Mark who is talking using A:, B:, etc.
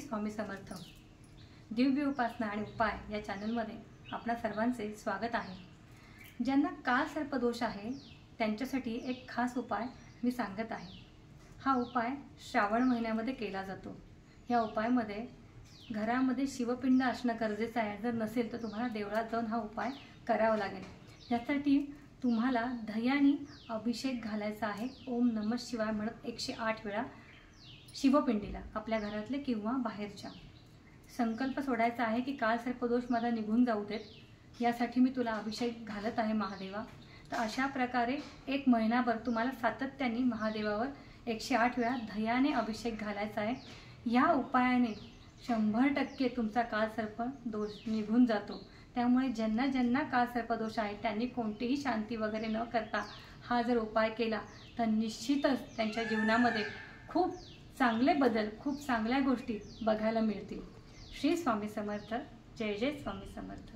A: स्वामी समर्थ। दिव्य उपासना आणि उपाय या चॅनलमध्ये आपणा सर्वांचे स्वागत आहे। ज्यांना काळ सर्पदोष आहे त्यांच्यासाठी एक खास उपाय मी सांगत आहे। हा उपाय श्रावण महिन्यामध्ये केला जातो। या उपायामध्ये घरामध्ये शिवपिंड असणं गरजेचं आहे। जर नसेल तर तुम्हाला देवळात जाऊन हा उपाय करावा लागेल। यासाठी तुम्हाला दह्याने अभिषेक घालायचा आहे। ओम नमः शिवाय म्हणत 108 वेळा शिवपिंडीला, आपल्या घरातले किंवा बाहेरच्या। संकल्प सोडायचा आहे की काल सर्पदोष माझा निघून जाऊ देत, यासाठी मी तुला अभिषेक घालत आहे महादेवा। तर अशा प्रकारे एक महिनाभर तुम्हाला सातत्याने महादेवावर 108 वेळा दह्याने अभिषेक घालायचा आहे। या उपायाने 100% तुमचा काल सर्पदोष निघून जातो। त्यामुळे ज्यांना ज्यांना काल सर्पदोष आहे त्यांनी कोणतीही शांती वगैरे न करता हा जर उपाय केला तर निश्चितच त्यांच्या जीवनामध्ये खूप चांगले बदल, खूप चांगल्या गोष्टी बघायला मिळतील। श्री स्वामी समर्थ। जय जय स्वामी समर्थ।